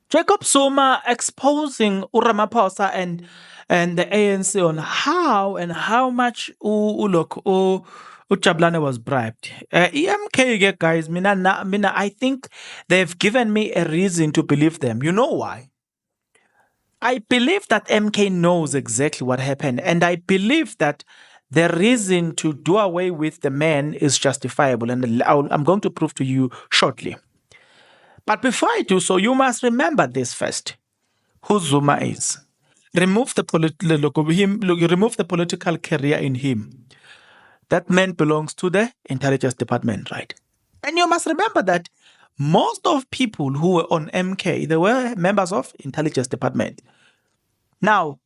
Jacob Zuma exposing Ramaphosa and the ANC on how much Jabulani was bribed. EMK guys, mina, I think they've given me a reason to believe them. You know why? I believe that MK knows exactly what happened, and I believe that the reason to do away with the man is justifiable, and I'm going to prove to you shortly. But before I do so, you must remember this first: who Zuma is. Remove the remove the political career in him. That man belongs to the intelligence department, right? And you must remember that most of people who were on MK, they were members of intelligence department. Now,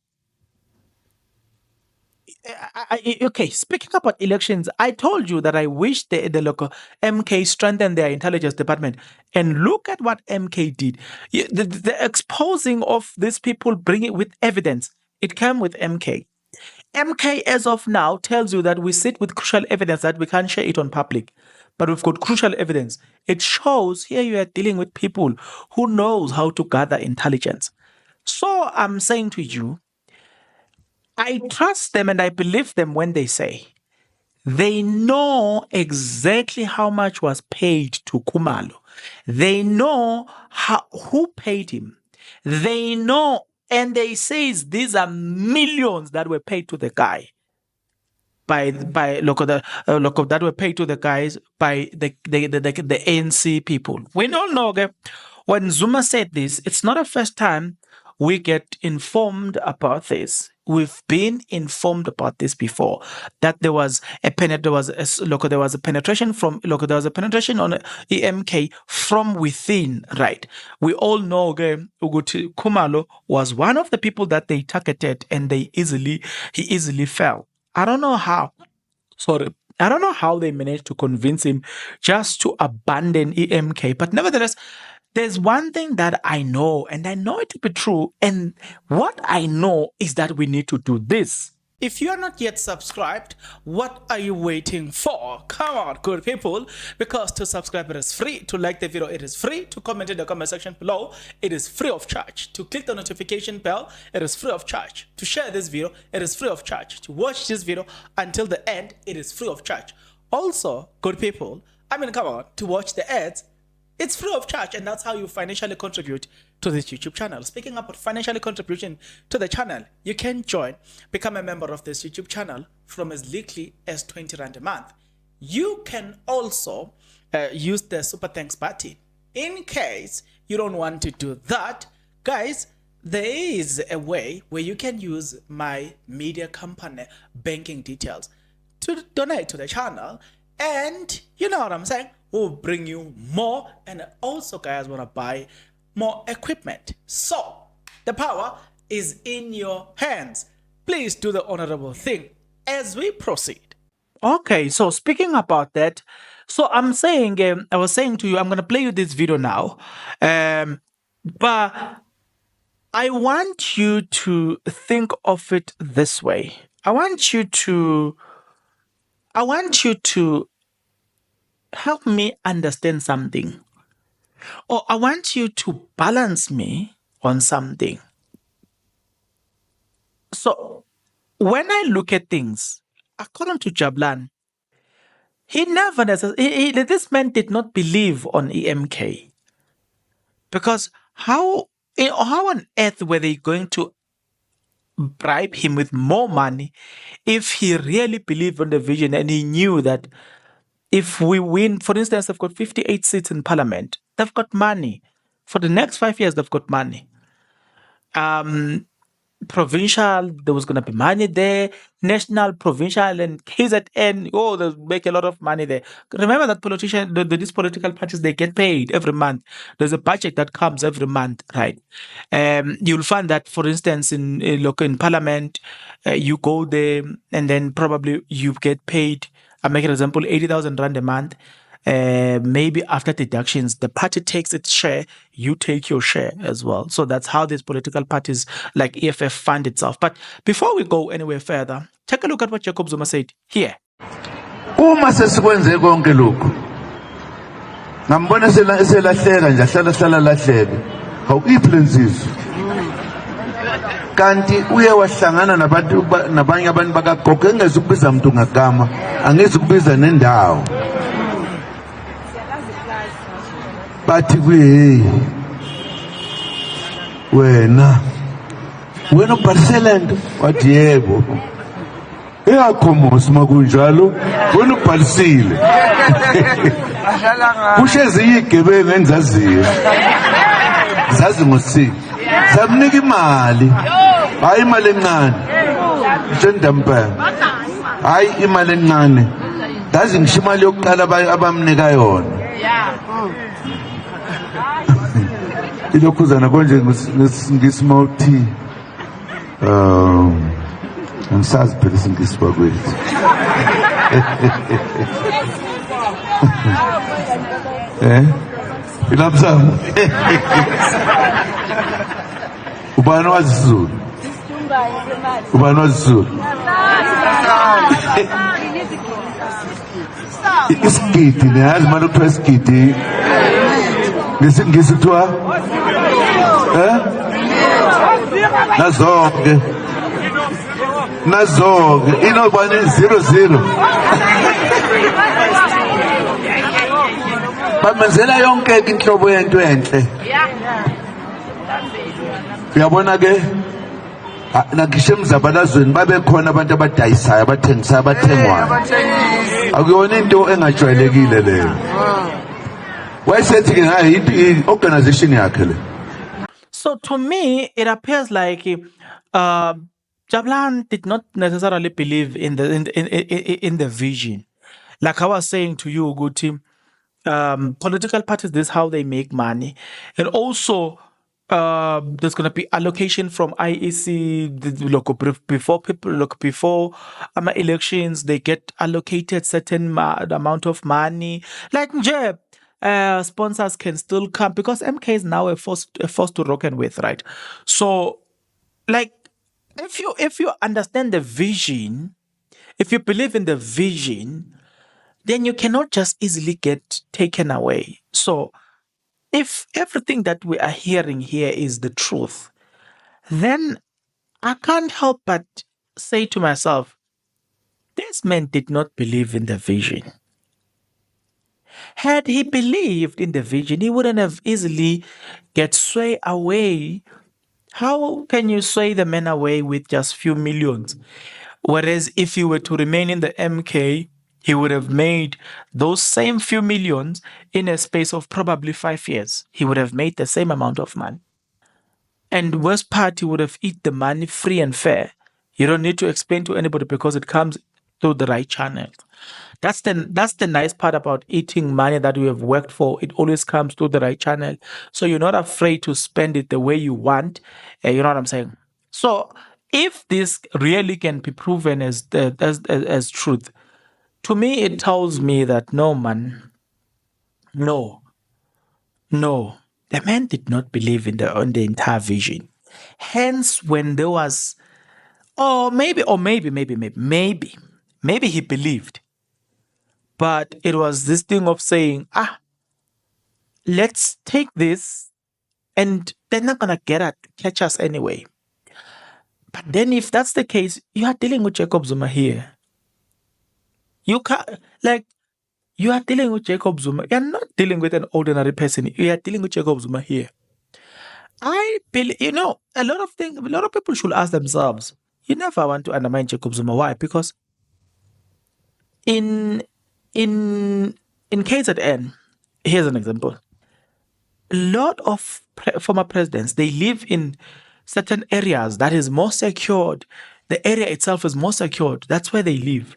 okay, speaking about elections, I told you that I wish the local MK strengthened their intelligence department. And look at what MK did. The exposing of these people, bringing with evidence, it came with MK. MK, as of now, tells you that we sit with crucial evidence that we can't share it on public. But we've got crucial evidence. It shows here you are dealing with people who knows how to gather intelligence. So I'm saying to you, I trust them and I believe them when they say they know exactly how much was paid to Khumalo. They know who paid him. They know, and they say these are millions that were paid to the guy by that were paid to the guys by the ANC people. We all know, okay, when Zuma said this, it's not the first time we get informed about this. We've been informed about this before, that there was a penetration on EMK from within, right? We all know, okay, Khumalo was one of the people that they targeted, and he easily fell. I don't know how they managed to convince him just to abandon EMK, but nevertheless, there's one thing that I know, and I know it to be true, and what I know is that we need to do this. If you are not yet subscribed, what are you waiting for? Come on, good people, because to subscribe it is free, to like the video it is free, to comment in the comment section below it is free of charge, to click the notification bell it is free of charge, to share this video it is free of charge, to watch this video until the end it is free of charge. Also, good people, come on, to watch the ads, it's free of charge, and that's how you financially contribute to this YouTube channel. Speaking about financially contribution to the channel, you can become a member of this YouTube channel from as little as 20 Rand a month. You can also use the Super Thanks button. In case you don't want to do that, guys, there is a way where you can use my media company banking details to donate to the channel, and you know what I'm saying, we'll bring you more, and also guys want to buy more equipment. So the power is in your hands. Please do the honorable thing as we proceed. Okay, so speaking about that, so I'm saying, I was saying to you, I'm going to play you this video now, but I want you to think of it this way. I want you to help me understand something, or I want you to balance me on something. So when I look at things, according to Jabulani, this man did not believe on EMK, because how on earth were they going to bribe him with more money if he really believed in the vision and he knew that if we win, for instance, they've got 58 seats in parliament, they've got money. For the next 5 years, they've got money. Provincial, there was going to be money there. National, provincial, and KZN, they'll make a lot of money there. Remember that these political parties, they get paid every month. There's a budget that comes every month, right? You'll find that, for instance, in parliament, you go there and then probably you get paid, I make an example, 80,000 Rand a month. Maybe after deductions, the party takes its share, you take your share as well. So that's how these political parties like EFF fund itself. But before we go anywhere further, take a look at what Jacob Zuma said here. Uma sesikwenze konke lokhu ngambona selahleka nje ahlala lahleke Awuiphi lensizwe kanti uye wahlangana nabanye abantu bakagogo engezukubiza umuntu ngagama angezukubiza nendawo bathi kuye wena ubhalisele nto wathi yebo iyakhomosa uma kunjalo wena ubhalisile kusho ezinye iy'gebengu engizaziyo zazi ngosini zamnika imali hayi imali encane njendampenga hayi imali encane ndazi ngisho imali yokuqala abamnika yona ilokhuzana konje ngismauthi angisazi phela isingisi kwakwethu ilapsana ubani wazi isiZulu ubani wazi isiZulu isigidi niyazi manje kuthiwa isigidi ngesingisi kuthiwa nazonke inobani 00 bamenzela yonke inhlobo yento enhle uyabona ke nakishe emzabalazweni babekhona abantu abadayisayo abathengisayo abathengwayo akuyona into engajwayelekile leyo wayesethi ke hayi i-organization yakhe le. So to me, it appears like Jabulani did not necessarily believe in the vision. Like I was saying to you, Guti, political parties, this is how they make money. And also, there's going to be allocation from IEC before elections, they get allocated certain amount of money. Like Jeb. Sponsors can still come because MK is now a force to reckon with, right? So, like, if you understand the vision, if you believe in the vision, then you cannot just easily get taken away. So, if everything that we are hearing here is the truth, then I can't help but say to myself, this man did not believe in the vision. Had he believed in the vision, he wouldn't have easily get swayed away. How can you sway the man away with just few millions? Whereas if he were to remain in the MK, he would have made those same few millions in a space of probably 5 years. He would have made the same amount of money. And worst part, he would have eaten the money free and fair. You don't need to explain to anybody because it comes through the right channels. That's the nice part about eating money that you have worked for. It always comes through the right channel. So you're not afraid to spend it the way you want. You know what I'm saying? So if this really can be proven as truth, to me, it tells me that no, man, no. The man did not believe in the entire vision. Hence, when there was, maybe he believed. But it was this thing of saying, let's take this and they're not going to catch us anyway. But then if that's the case, you are dealing with Jacob Zuma here. You are dealing with Jacob Zuma. You're not dealing with an ordinary person. You are dealing with Jacob Zuma here. I believe, a lot of people should ask themselves, you never want to undermine Jacob Zuma. Why? Because in KZN, here's an example. A lot of former presidents, they live in certain areas that is more secured. The area itself is more secured. That's where they live.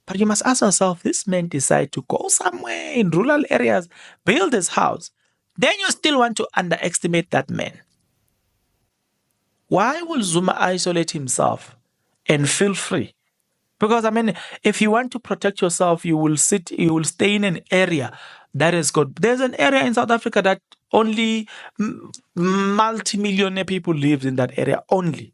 But you must ask yourself, this man decide to go somewhere in rural areas, build his house. Then you still want to underestimate that man. Why will Zuma isolate himself and feel free? Because, if you want to protect yourself, you will stay in an area that is good. There's an area in South Africa that only multi-millionaire people live in that area only.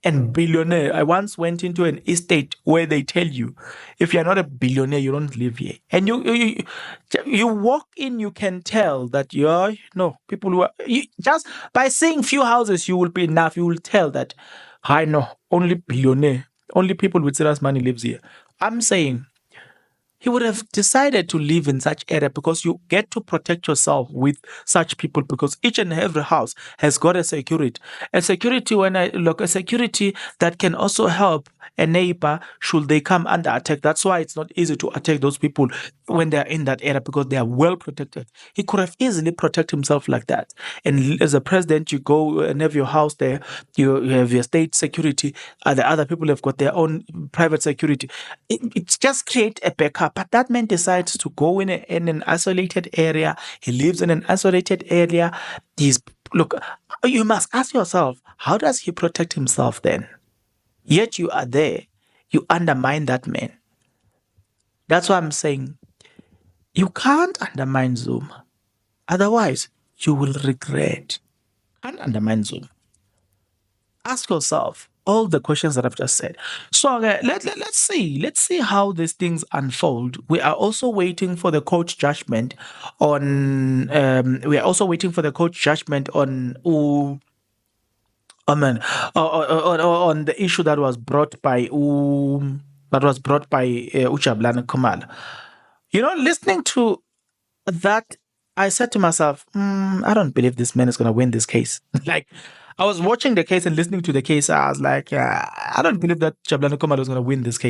and billionaire. I once went into an estate where they tell you, if you're not a billionaire, you don't live here. And you walk in, you can tell that you're no people who are just by seeing few houses, you will be enough. You will tell that I know only billionaire, only people with serious money lives here. I'm saying he would have decided to live in such area because you get to protect yourself with such people because each and every house has got a security. A security, when I look, a security that can also help a neighbor should they come under attack. That's why it's not easy to attack those people when they're in that area because they are well protected. He could have easily protected himself like that. And as a president, you go and have your house there, you have your state security, the other people have got their own private security. It just create a backup. But that man decides to go in an isolated area. He lives in an isolated area. Look, you must ask yourself, how does he protect himself then? Yet you are there. You undermine that man. That's why I'm saying you can't undermine Zuma. Otherwise, you will regret. Can't undermine Zuma. Ask yourself all the questions that I've just said. So let's see how these things unfold. We are also waiting for the court judgment on. We are also waiting for the court judgment on. On the issue that was brought by Jabulani Khumalo. Listening to that, I said to myself, I don't believe this man is going to win this case. Like, I was watching the case and listening to the case. I was like, I don't believe that Jabulani Khumalo is going to win this case.